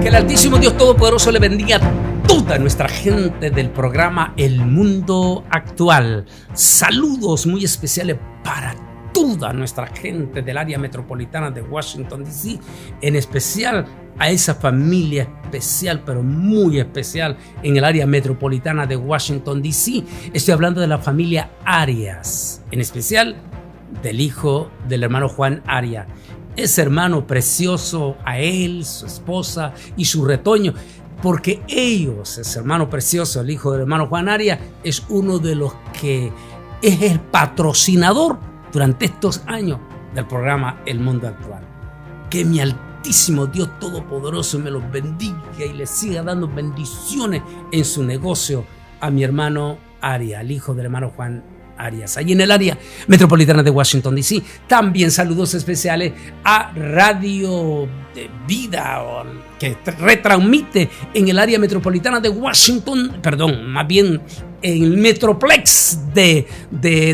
Que el Altísimo Dios Todopoderoso le bendiga a toda nuestra gente del programa El Mundo Actual. Saludos muy especiales para toda nuestra gente del área metropolitana de Washington, D.C., en especial a esa familia especial, pero muy especial, en el área metropolitana de Washington, D.C. Estoy hablando de la familia Arias, en especial del hijo del hermano Juan Arias. Ese hermano precioso, a él, su esposa y su retoño, porque ellos, ese hermano precioso, el hijo del hermano Juan Arias, es uno de los que es el patrocinador durante estos años del programa El Mundo Actual. Que mi Altísimo Dios Todopoderoso me los bendiga y les siga dando bendiciones en su negocio a mi hermano Arias, el hijo del hermano Juan Arias, allí en el área metropolitana de Washington, D.C. También saludos especiales a Radio de Vida, que retransmite en el área metropolitana de Washington, más bien en el Metroplex de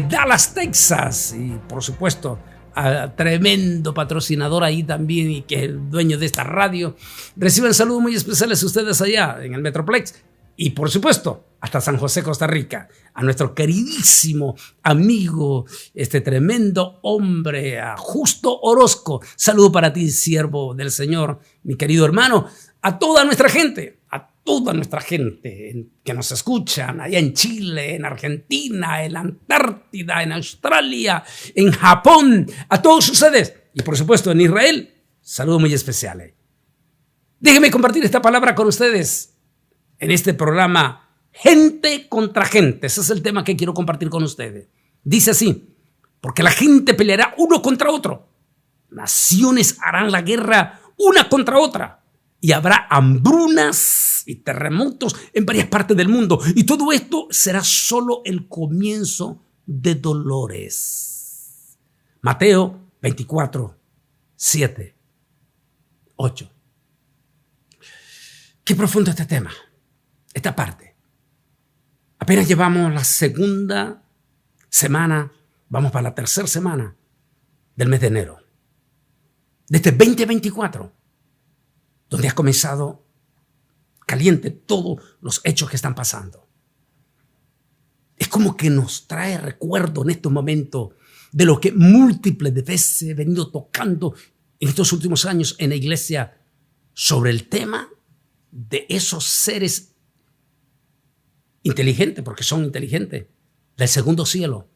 Dallas, Texas. Y por supuesto, a tremendo patrocinador ahí también y que es el dueño de esta radio. Reciben saludos muy especiales ustedes allá en el Metroplex. Y por supuesto, hasta San José, Costa Rica, a nuestro queridísimo amigo, este tremendo hombre, a Justo Orozco. Saludo para ti, siervo del Señor, mi querido hermano, a toda nuestra gente que nos escuchan allá en Chile, en Argentina, en la Antártida, en Australia, en Japón, a todos ustedes y por supuesto en Israel. Saludos muy especiales. Déjenme compartir esta palabra con ustedes en este programa Gente contra Gente. Ese es el tema que quiero compartir con ustedes. Dice así: porque la gente peleará uno contra otro. Naciones harán la guerra una contra otra. Y habrá hambrunas y terremotos en varias partes del mundo. Y todo esto será solo el comienzo de dolores. Mateo 24, 7, 8. Qué profundo este tema. Esta parte. Apenas llevamos la segunda semana, vamos para la tercera semana del mes de enero, de este 2024, donde ha comenzado caliente todos los hechos que están pasando. Es como que nos trae recuerdo en estos momentos de lo que múltiples de veces he venido tocando en estos últimos años en la iglesia sobre el tema de esos seres inteligentes, porque son inteligentes, del segundo cielo,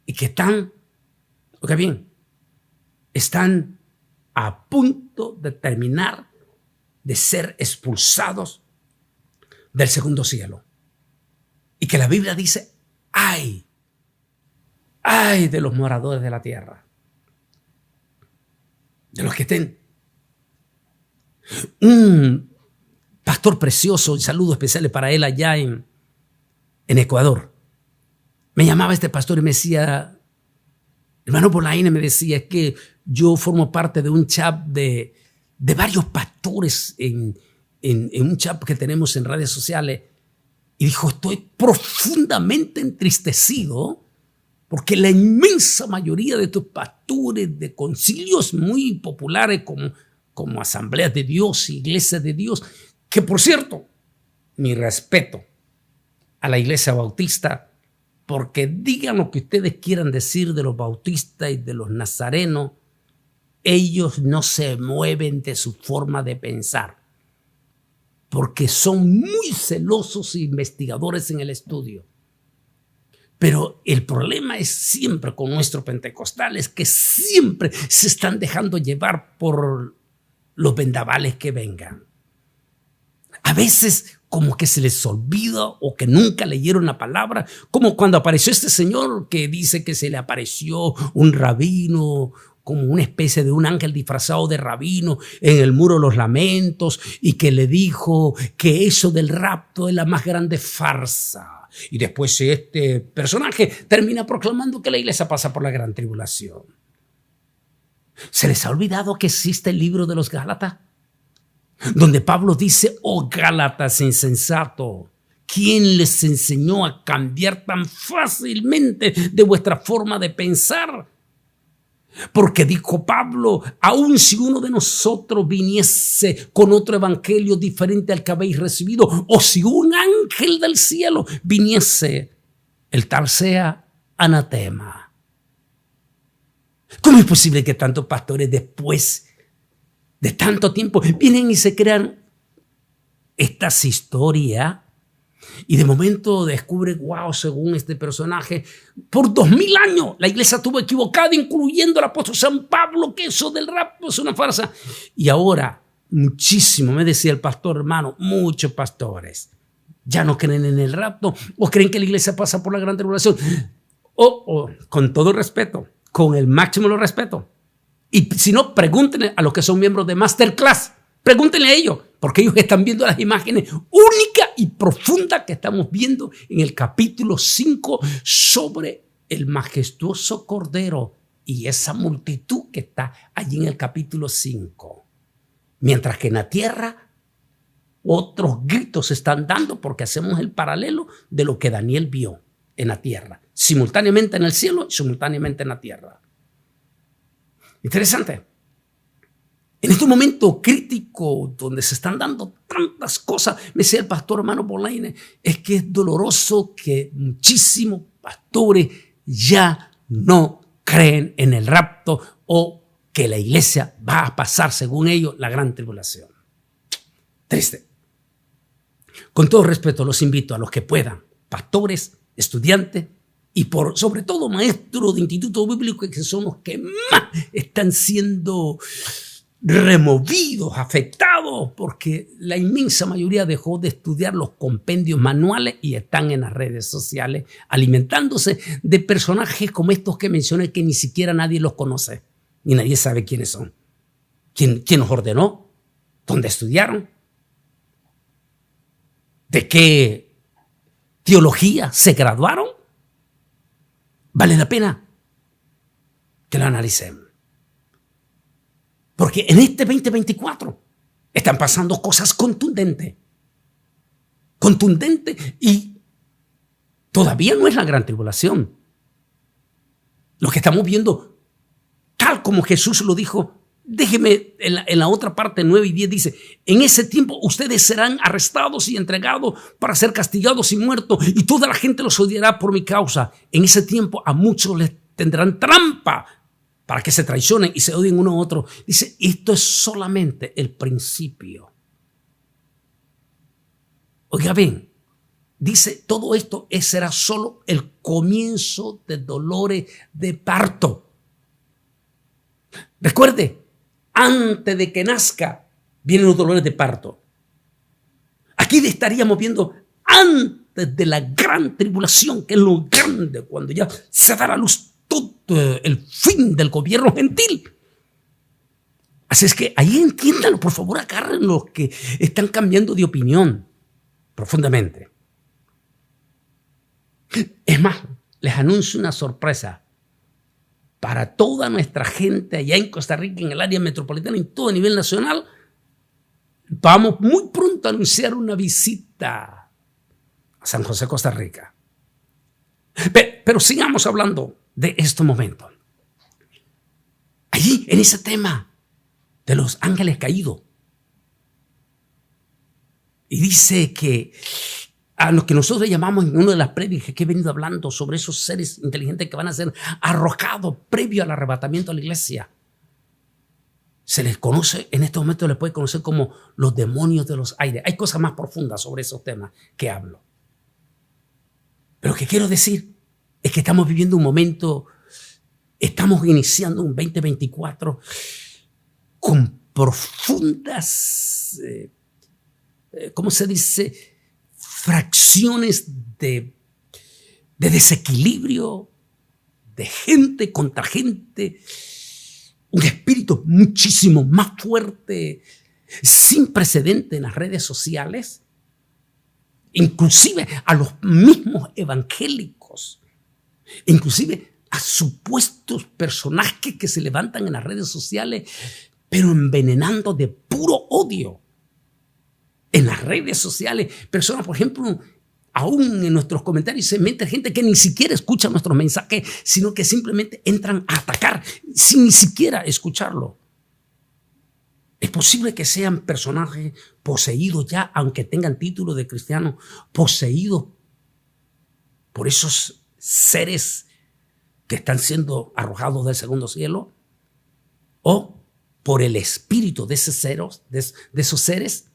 y que están a punto de terminar de ser expulsados del segundo cielo. Y que la Biblia dice: ¡ay de los moradores de la tierra! De los que estén. Un pastor precioso, y saludos especiales para él allá en Ecuador. Me llamaba este pastor y me decía: hermano Bolaine, me decía, es que yo formo parte de un chat de varios pastores en un chat que tenemos en redes sociales. Y dijo: estoy profundamente entristecido porque la inmensa mayoría de estos pastores de concilios muy populares como Asambleas de Dios, Iglesias de Dios, que por cierto, mi respeto a la Iglesia Bautista, porque digan lo que ustedes quieran decir de los bautistas y de los nazarenos, ellos no se mueven de su forma de pensar, porque son muy celosos e investigadores en el estudio. Pero el problema es siempre con nuestros pentecostales, que siempre se están dejando llevar por los vendavales que vengan. A veces como que se les olvida o que nunca leyeron la palabra, como cuando apareció este señor que dice que se le apareció un rabino, como una especie de un ángel disfrazado de rabino en el Muro de los Lamentos, y que le dijo que eso del rapto es la más grande farsa. Y después este personaje termina proclamando que la iglesia pasa por la gran tribulación. ¿Se les ha olvidado que existe el libro de los Gálatas? Donde Pablo dice: oh Gálatas insensato, ¿quién les enseñó a cambiar tan fácilmente de vuestra forma de pensar? Porque dijo Pablo, aun si uno de nosotros viniese con otro evangelio diferente al que habéis recibido, o si un ángel del cielo viniese, el tal sea anatema. ¿Cómo es posible que tantos pastores después de tanto tiempo vienen y se crean estas historias? Y de momento descubre, wow, según este personaje, por 2000 años la iglesia estuvo equivocada, incluyendo el apóstol San Pablo, que eso del rapto es una farsa. Y ahora, muchísimo, me decía el pastor hermano, muchos pastores ya no creen en el rapto o creen que la iglesia pasa por la gran tribulación. O con todo respeto, con el máximo de respeto. Y si no, pregúntenle a los que son miembros de Masterclass. Pregúntenle a ellos, porque ellos están viendo las imágenes únicas y profundas que estamos viendo en el capítulo 5 sobre el majestuoso Cordero y esa multitud que está allí en el capítulo 5. Mientras que en la tierra otros gritos se están dando porque hacemos el paralelo de lo que Daniel vio en la tierra, simultáneamente en el cielo y simultáneamente en la tierra. Interesante. En este momento crítico donde se están dando tantas cosas, me decía el pastor hermano Bolaine, es que es doloroso que muchísimos pastores ya no creen en el rapto o que la iglesia va a pasar, según ellos, la gran tribulación. Triste. Con todo respeto, los invito a los que puedan, pastores, estudiantes y sobre todo maestros de instituto bíblico, que son los que más están siendo removidos, afectados, porque la inmensa mayoría dejó de estudiar los compendios manuales y están en las redes sociales alimentándose de personajes como estos que mencioné, que ni siquiera nadie los conoce, ni nadie sabe quiénes son. ¿Quién los ordenó? ¿Dónde estudiaron? ¿De qué teología se graduaron? Vale la pena que lo analicemos. Porque en este 2024 están pasando cosas contundentes. Y todavía no es la gran tribulación. Lo que estamos viendo, tal como Jesús lo dijo, déjeme en la otra parte 9 y 10 dice, en ese tiempo ustedes serán arrestados y entregados para ser castigados y muertos, y toda la gente los odiará por mi causa. En ese tiempo a muchos les tendrán trampa para que se traicionen y se odien uno a otro. Dice, esto es solamente el principio. Oiga bien, dice, todo esto será solo el comienzo de dolores de parto. Recuerde, antes de que nazca, vienen los dolores de parto. Aquí estaríamos viendo antes de la gran tribulación, que es lo grande, cuando ya se da a luz todo el fin del gobierno gentil. Así es que ahí entiéndanlo, por favor, agarren los que están cambiando de opinión profundamente. Es más, les anuncio una sorpresa para toda nuestra gente allá en Costa Rica, en el área metropolitana, en todo a nivel nacional. Vamos muy pronto a anunciar una visita a San José, Costa Rica. Pero sigamos hablando de este momento. Allí, en ese tema de los ángeles caídos. Y dice que a lo que nosotros llamamos en una de las prédicas que he venido hablando sobre esos seres inteligentes que van a ser arrojados previo al arrebatamiento de la iglesia. Se les conoce, en este momento les puede conocer como los demonios de los aires. Hay cosas más profundas sobre esos temas que hablo. Pero lo que quiero decir es que estamos viviendo un momento, estamos iniciando un 2024 con profundas, ¿cómo se dice?, fracciones de desequilibrio, de gente contra gente, un espíritu muchísimo más fuerte, sin precedente en las redes sociales, inclusive a los mismos evangélicos, inclusive a supuestos personajes que se levantan en las redes sociales, pero envenenando de puro odio. En las redes sociales, personas, por ejemplo, aún en nuestros comentarios se mete gente que ni siquiera escucha nuestros mensajes, sino que simplemente entran a atacar sin ni siquiera escucharlo. Es posible que sean personajes poseídos ya, aunque tengan título de cristiano, poseídos por esos seres que están siendo arrojados del segundo cielo, o por el espíritu de esos seres.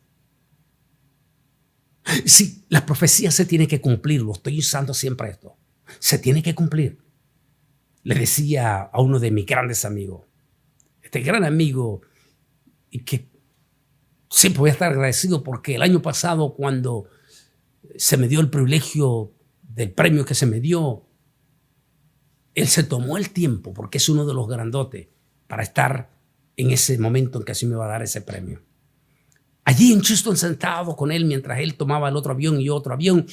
Sí, la profecía se tiene que cumplir, lo estoy usando siempre esto. Se tiene que cumplir. Le decía a uno de mis grandes amigos, este gran amigo, y que siempre voy a estar agradecido porque el año pasado, cuando se me dio el privilegio del premio que se me dio, él se tomó el tiempo, porque es uno de los grandotes, para estar en ese momento en que así me va a dar ese premio. Allí en Houston, sentado con él, mientras él tomaba el otro avión y yo otro avión,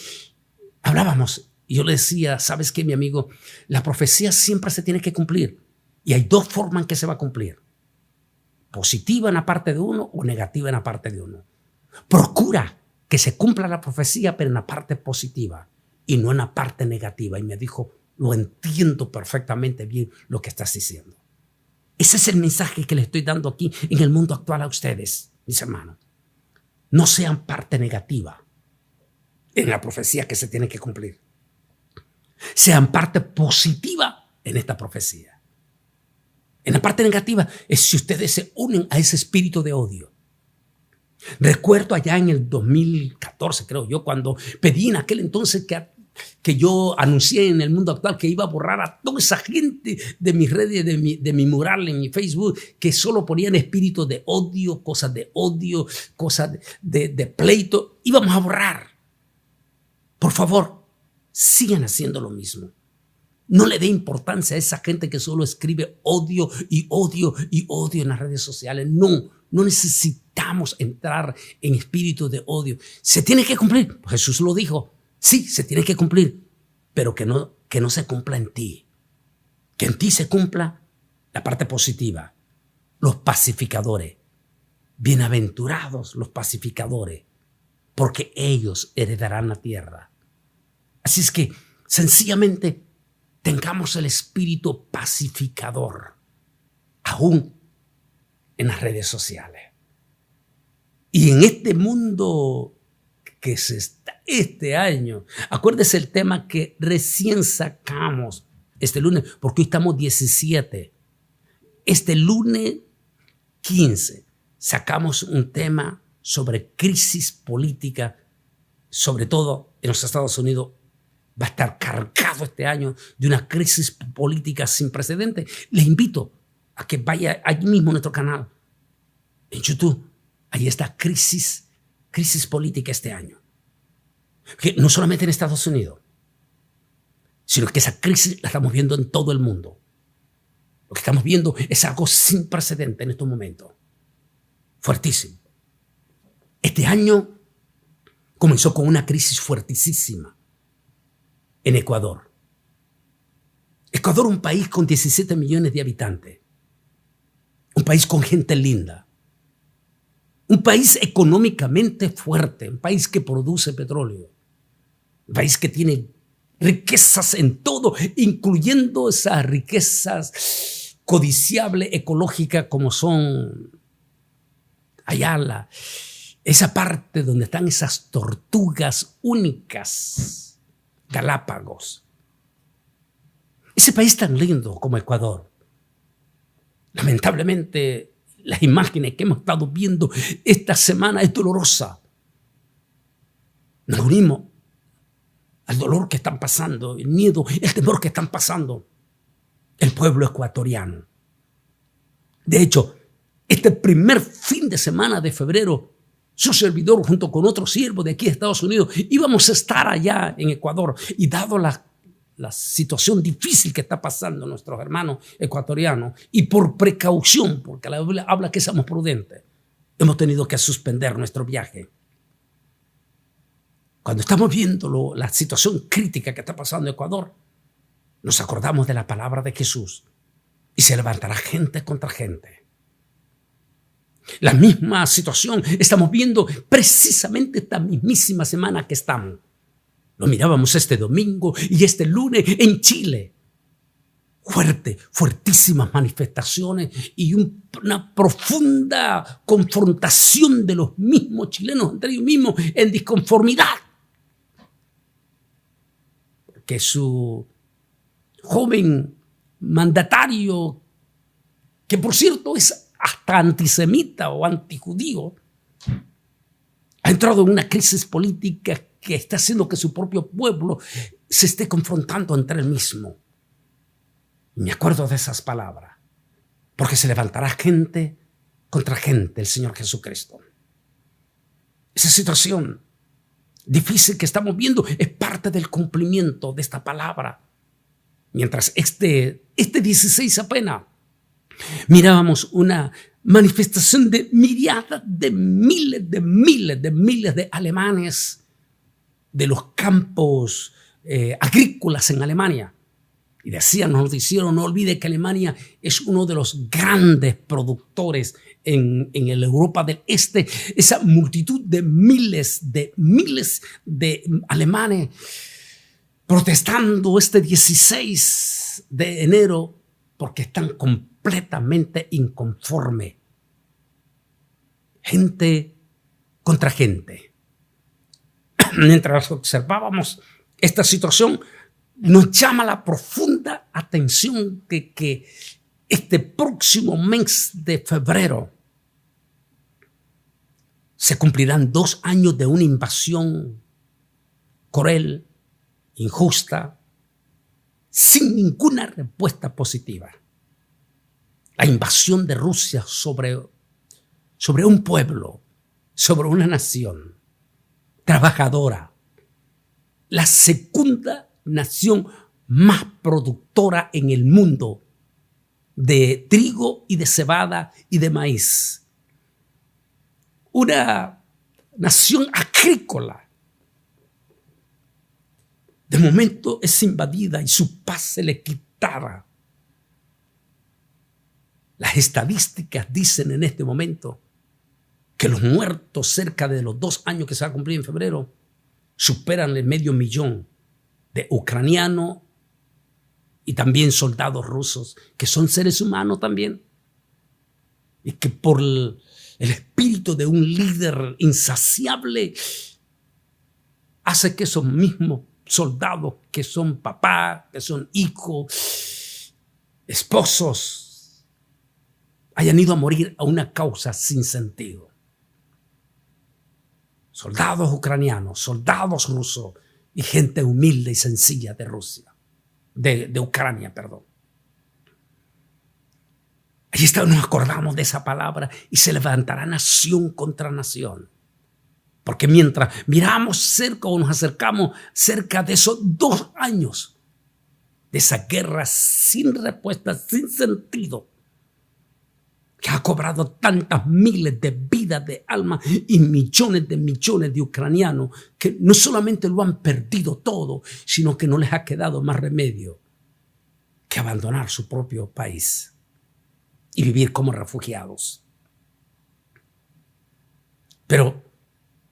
hablábamos. Y yo le decía, ¿sabes qué, mi amigo? La profecía siempre se tiene que cumplir. Y hay dos formas en que se va a cumplir. Positiva en la parte de uno o negativa en la parte de uno. Procura que se cumpla la profecía, pero en la parte positiva y no en la parte negativa. Y me dijo, lo entiendo perfectamente bien lo que estás diciendo. Ese es el mensaje que le estoy dando aquí en el mundo actual a ustedes, mis hermanos. No sean parte negativa en la profecía que se tiene que cumplir. Sean parte positiva en esta profecía. En la parte negativa es si ustedes se unen a ese espíritu de odio. Recuerdo allá en el 2014, creo yo, cuando pedí en aquel entonces que yo anuncié en el mundo actual que iba a borrar a toda esa gente de mis redes, de mi mural en mi Facebook, que solo ponían espíritus de odio, cosas de pleito. Íbamos a borrar. Por favor, sigan haciendo lo mismo. No le dé importancia a esa gente que solo escribe odio y odio y odio en las redes sociales. No necesitamos entrar en espíritu de odio. Se tiene que cumplir. Jesús lo dijo. Sí, se tiene que cumplir, pero que no se cumpla en ti. Que en ti se cumpla la parte positiva. Los pacificadores. Bienaventurados los pacificadores, porque ellos heredarán la tierra. Así es que, sencillamente, tengamos el espíritu pacificador, aún en las redes sociales. Y en este mundo que se está este año, acuérdese el tema que recién sacamos este lunes, porque hoy estamos 17. Este lunes 15 sacamos un tema sobre crisis política, sobre todo en los Estados Unidos. Va a estar cargado este año de una crisis política sin precedentes. Les invito a que vaya allí mismo a nuestro canal, en YouTube. Ahí está crisis política este año. Que no solamente en Estados Unidos, sino que esa crisis la estamos viendo en todo el mundo. Lo que estamos viendo es algo sin precedentes en estos momentos. Fuertísimo. Este año comenzó con una crisis fuertísima en Ecuador. Ecuador, un país con 17 millones de habitantes. Un país con gente linda. Un país económicamente fuerte. Un país que produce petróleo. Un país que tiene riquezas en todo, incluyendo esas riquezas codiciables, ecológicas, como son allá esa parte donde están esas tortugas únicas, Galápagos. Ese país tan lindo como Ecuador. Lamentablemente, las imágenes que hemos estado viendo esta semana es dolorosa. Nos unimos al dolor que están pasando, el miedo, el temor que están pasando el pueblo ecuatoriano. De hecho, este primer fin de semana de febrero, su servidor junto con otro siervo de aquí de Estados Unidos íbamos a estar allá en Ecuador, y dado la situación difícil que está pasando nuestros hermanos ecuatorianos, y por precaución, porque la Biblia habla que somos prudentes, hemos tenido que suspender nuestro viaje. Cuando estamos viendo la situación crítica que está pasando en Ecuador, nos acordamos de la palabra de Jesús, y se levantará gente contra gente. La misma situación estamos viendo precisamente esta mismísima semana que estamos. Lo mirábamos este domingo y este lunes en Chile. Fuertísimas manifestaciones y una profunda confrontación de los mismos chilenos entre ellos mismos en disconformidad. Que su joven mandatario, que por cierto es hasta antisemita o antijudío, ha entrado en una crisis política que está haciendo que su propio pueblo se esté confrontando entre él mismo. Y me acuerdo de esas palabras, porque se levantará gente contra gente, el Señor Jesucristo. Esa situación difícil que estamos viendo es parte del cumplimiento de esta palabra. Mientras este 16 apenas mirábamos una manifestación de millares, de miles de alemanes de los campos agrícolas en Alemania. Y nos dijeron, no olvide que Alemania es uno de los grandes productores en el Europa del Este. Esa multitud de miles de alemanes protestando este 16 de enero porque están completamente inconformes. Gente contra gente. Mientras observábamos esta situación, nos llama la profunda atención que este próximo mes de febrero se cumplirán 2 años de una invasión cruel, injusta, sin ninguna respuesta positiva. La invasión de Rusia sobre un pueblo, sobre una nación trabajadora, la segunda nación más productora en el mundo de trigo y de cebada y de maíz. Una nación agrícola. De momento es invadida y su paz se le quitará. Las estadísticas dicen en este momento que los muertos cerca de los 2 años que se va a cumplir en febrero superan el 500,000 de ucranianos y también soldados rusos, que son seres humanos también, y que por el espíritu de un líder insaciable hace que esos mismos soldados que son papás, que son hijos, esposos, hayan ido a morir a una causa sin sentido. Soldados ucranianos, soldados rusos, y gente humilde y sencilla de Rusia, de Ucrania, perdón. Allí nos acordamos de esa palabra y se levantará nación contra nación. Porque mientras miramos cerca o nos acercamos cerca de esos 2 años de esa guerra sin respuesta, sin sentido, que ha cobrado tantas miles de vidas, de almas y millones de ucranianos que no solamente lo han perdido todo, sino que no les ha quedado más remedio que abandonar su propio país y vivir como refugiados. Pero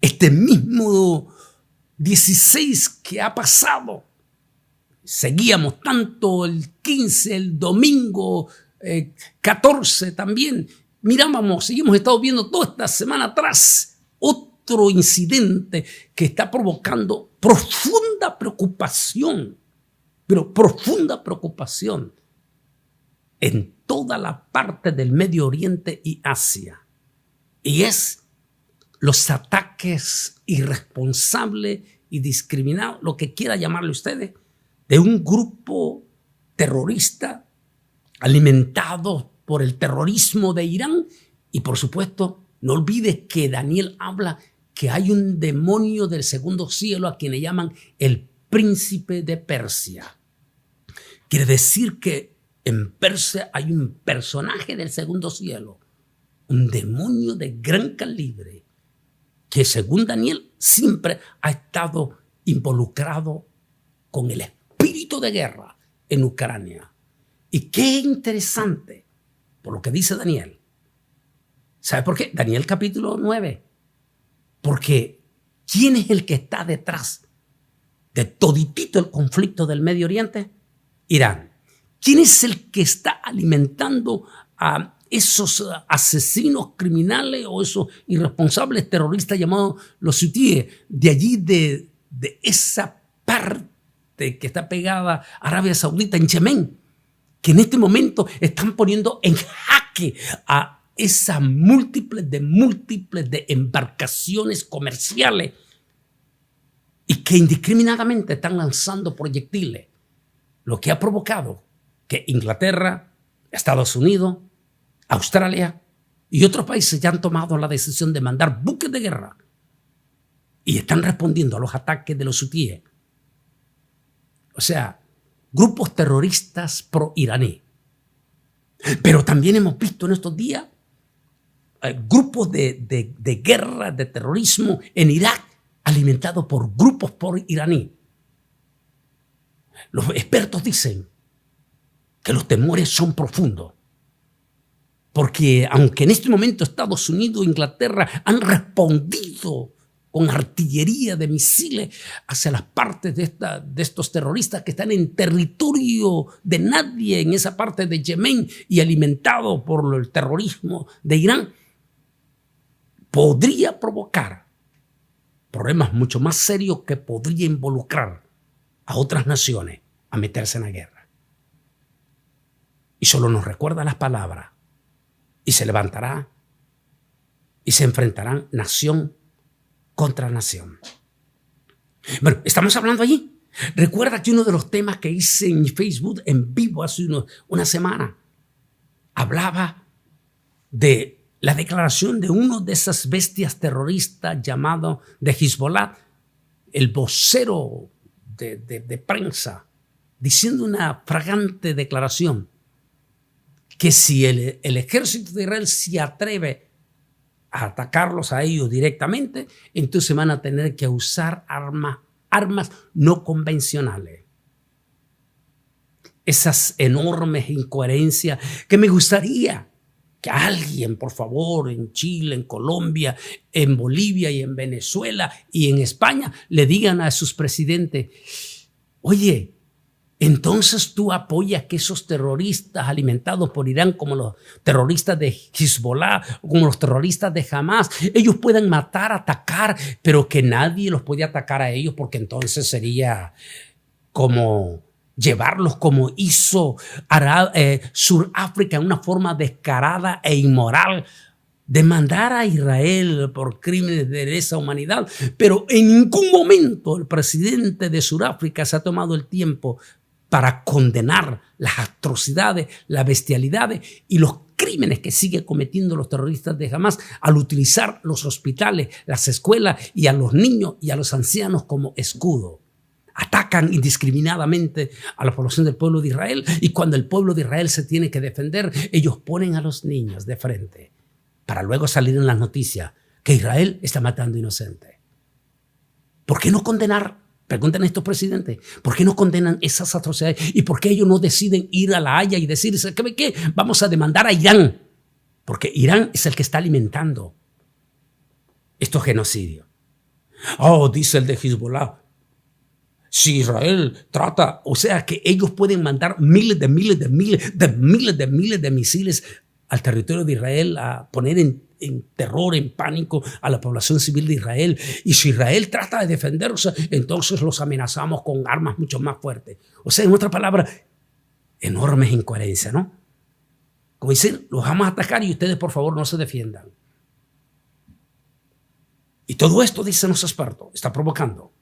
este mismo 16 que ha pasado, seguíamos tanto el 15, el domingo 14 también, seguimos estado viendo toda esta semana atrás otro incidente que está provocando profunda preocupación, pero profunda preocupación en toda la parte del Medio Oriente y Asia. Y es los ataques irresponsables y discriminados, lo que quiera llamarle ustedes, de un grupo terrorista alimentado por el terrorismo de Irán. Y por supuesto, no olvides que Daniel habla que hay un demonio del segundo cielo a quien le llaman el príncipe de Persia. Quiere decir que en Persia hay un personaje del segundo cielo, un demonio de gran calibre, que según Daniel siempre ha estado involucrado con el espíritu de guerra en Ucrania. Y qué interesante, por lo que dice Daniel. ¿Sabe por qué? Daniel capítulo 9. Porque ¿quién es el que está detrás de toditito el conflicto del Medio Oriente? Irán. ¿Quién es el que está alimentando a esos asesinos criminales o esos irresponsables terroristas llamados los hutíes? De allí, de esa parte que está pegada a Arabia Saudita, en Yemen, que en este momento están poniendo en jaque a esas múltiples de embarcaciones comerciales y que indiscriminadamente están lanzando proyectiles, lo que ha provocado que Inglaterra, Estados Unidos, Australia y otros países ya han tomado la decisión de mandar buques de guerra y están respondiendo a los ataques de los hutíes. O sea, grupos terroristas pro-iraní. Pero también hemos visto en estos días grupos de guerra, de terrorismo en Irak, alimentados por grupos pro-iraní. Los expertos dicen que los temores son profundos, porque aunque en este momento Estados Unidos e Inglaterra han respondido con artillería de misiles hacia las partes de estos terroristas que están en territorio de nadie en esa parte de Yemen y alimentados por el terrorismo de Irán, podría provocar problemas mucho más serios que podría involucrar a otras naciones a meterse en la guerra. Y solo nos recuerda las palabras: y se levantará y se enfrentarán nación contra nación. Bueno, estamos hablando allí. Recuerda que uno de los temas que hice en Facebook en vivo hace una semana hablaba de la declaración de uno de esas bestias terroristas llamado de Hezbollah, el vocero de prensa, diciendo una fragante declaración que si el ejército de Israel se atreve a atacarlos a ellos directamente, entonces van a tener que usar armas no convencionales. Esas enormes incoherencias que me gustaría que alguien, por favor, en Chile, en Colombia, en Bolivia y en Venezuela y en España, le digan a sus presidentes: oye, entonces tú apoyas que esos terroristas alimentados por Irán, como los terroristas de Hezbollah, como los terroristas de Hamas, ellos puedan matar, atacar, pero que nadie los puede atacar a ellos, porque entonces sería como llevarlos como hizo Sudáfrica en una forma descarada e inmoral, demandar a Israel por crímenes de lesa humanidad. Pero en ningún momento el presidente de Sudáfrica se ha tomado el tiempo para condenar las atrocidades, las bestialidades y los crímenes que siguen cometiendo los terroristas de Hamas al utilizar los hospitales, las escuelas y a los niños y a los ancianos como escudo. Atacan indiscriminadamente a la población del pueblo de Israel, y cuando el pueblo de Israel se tiene que defender, ellos ponen a los niños de frente para luego salir en las noticias que Israel está matando inocentes. ¿Por qué no condenar? Preguntan a estos presidentes, ¿por qué no condenan esas atrocidades? ¿Y por qué ellos no deciden ir a La Haya y decir: ¿sabe qué? Vamos a demandar a Irán, porque Irán es el que está alimentando estos genocidios? Oh, dice el de Hezbollah, si Israel trata, o sea que ellos pueden mandar miles de misiles al territorio de Israel, a poner en terror, en pánico a la población civil de Israel. Y si Israel trata de defenderse, entonces los amenazamos con armas mucho más fuertes. O sea, en otras palabras, enormes incoherencias, ¿no? Como decir, los vamos a atacar y ustedes por favor no se defiendan. Y todo esto, dicen los expertos, está provocando,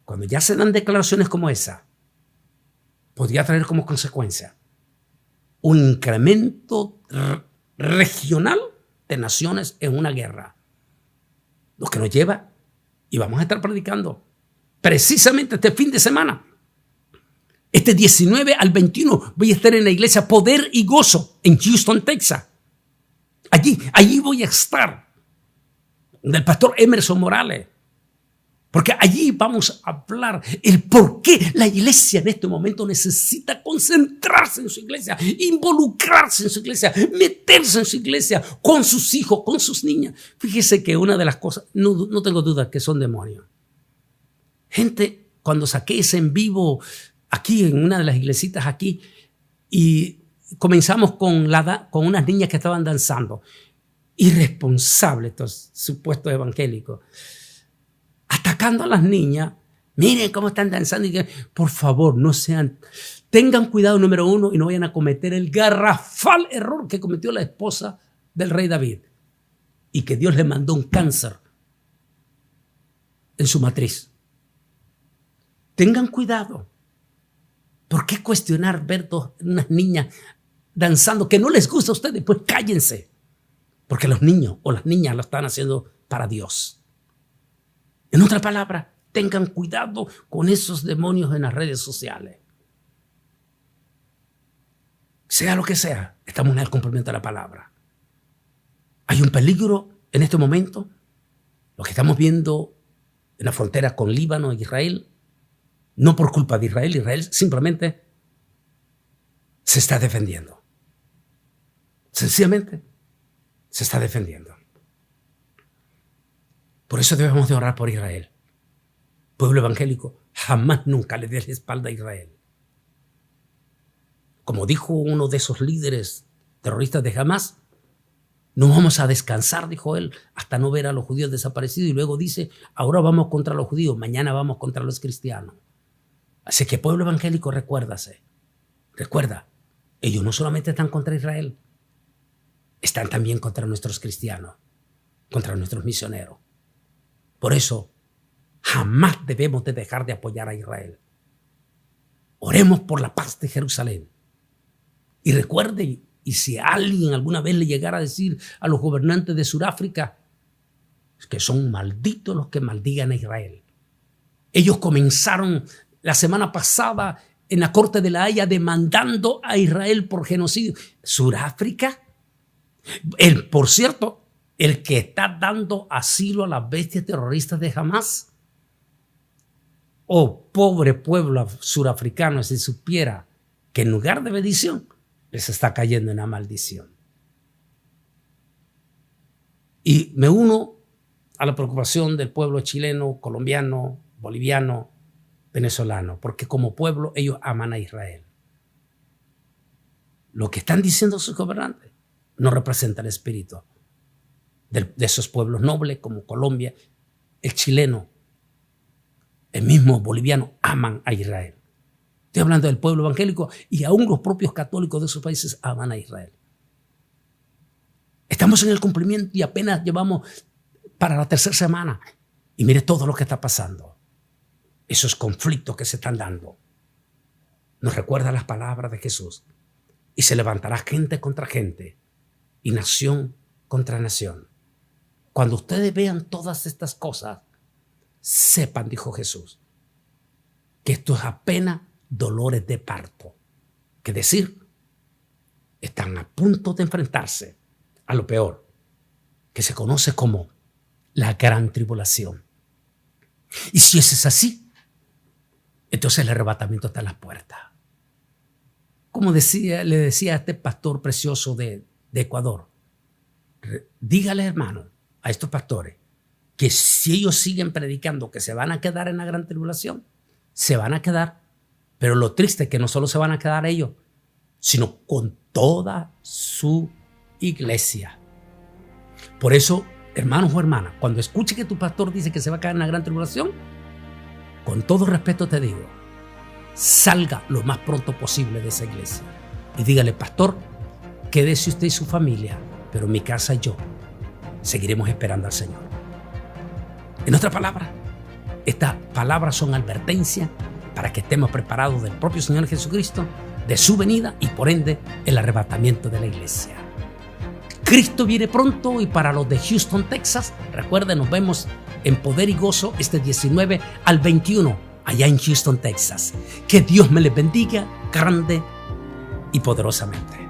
cuando ya se dan declaraciones como esa, podría traer como consecuencia un incremento regional de naciones en una guerra. Lo que nos lleva, y vamos a estar predicando precisamente este fin de semana, este 19 al 21, voy a estar en la iglesia Poder y Gozo en Houston, Texas. Allí voy a estar, del pastor Emerson Morales. Porque allí vamos a hablar el por qué la iglesia en este momento necesita concentrarse en su iglesia, involucrarse en su iglesia, meterse en su iglesia con sus hijos, con sus niñas. Fíjese que una de las cosas, no tengo duda que son demonios. Gente cuando saqué ese en vivo aquí en una de las iglesitas aquí y comenzamos con unas niñas que estaban danzando. Irresponsables estos supuestos evangélicos. Atacando a las niñas. Miren cómo están danzando. Y que, por favor, tengan cuidado, número uno, y no vayan a cometer el garrafal error que cometió la esposa del rey David. Y que Dios le mandó un cáncer en su matriz. Tengan cuidado. ¿Por qué cuestionar ver unas niñas danzando que no les gusta a ustedes? Pues cállense. Porque los niños o las niñas lo están haciendo para Dios. En otras palabras, tengan cuidado con esos demonios en las redes sociales. Sea lo que sea, estamos en el cumplimiento de la palabra. Hay un peligro en este momento. Lo que estamos viendo en la frontera con Líbano e Israel, no por culpa de Israel. Israel simplemente se está defendiendo. Sencillamente se está defendiendo. Por eso debemos de orar por Israel. Pueblo evangélico, jamás nunca le des la espalda a Israel. Como dijo uno de esos líderes terroristas de Hamás, no vamos a descansar, dijo él, hasta no ver a los judíos desaparecidos. Y luego dice, ahora vamos contra los judíos, mañana vamos contra los cristianos. Así que pueblo evangélico, recuerda, ellos no solamente están contra Israel, están también contra nuestros cristianos, contra nuestros misioneros. Por eso, jamás debemos de dejar de apoyar a Israel. Oremos por la paz de Jerusalén. Y recuerde, y si alguien alguna vez le llegara a decir a los gobernantes de Sudáfrica que son malditos los que maldigan a Israel. Ellos comenzaron la semana pasada en la Corte de la Haya demandando a Israel por genocidio. ¿Sudáfrica? Por cierto, el que está dando asilo a las bestias terroristas de Hamás. Oh, pobre pueblo surafricano, si supiera que en lugar de bendición les está cayendo una maldición. Y me uno a la preocupación del pueblo chileno, colombiano, boliviano, venezolano, porque como pueblo ellos aman a Israel. Lo que están diciendo sus gobernantes no representa el espíritu de esos pueblos nobles como Colombia. El chileno, el mismo boliviano, aman a Israel. Estoy hablando del pueblo evangélico y aún los propios católicos de esos países aman a Israel. Estamos en el cumplimiento y apenas llevamos para la tercera semana. Y mire todo lo que está pasando. Esos conflictos que se están dando. Nos recuerda las palabras de Jesús. Y se levantará gente contra gente y nación contra nación. Cuando ustedes vean todas estas cosas, sepan, dijo Jesús, que esto es apenas dolores de parto. Que decir, están a punto de enfrentarse a lo peor, que se conoce como la gran tribulación. Y si eso es así, entonces el arrebatamiento está en las puertas. Como le decía a este pastor precioso de Ecuador, dígale, hermano, a estos pastores, que si ellos siguen predicando que se van a quedar en la gran tribulación, se van a quedar, pero lo triste es que no solo se van a quedar ellos, sino con toda su iglesia. Por eso, hermanos o hermanas, cuando escuche que tu pastor dice que se va a quedar en la gran tribulación, con todo respeto te digo, salga lo más pronto posible de esa iglesia y dígale, pastor, quédese usted y su familia, pero mi casa y yo seguiremos esperando al Señor. En otras palabras, estas palabras son advertencias para que estemos preparados del propio Señor Jesucristo, de su venida y por ende el arrebatamiento de la iglesia. Cristo viene pronto y para los de Houston, Texas, recuerden, nos vemos en Poder y Gozo este 19 al 21 allá en Houston, Texas. Que Dios me les bendiga grande y poderosamente.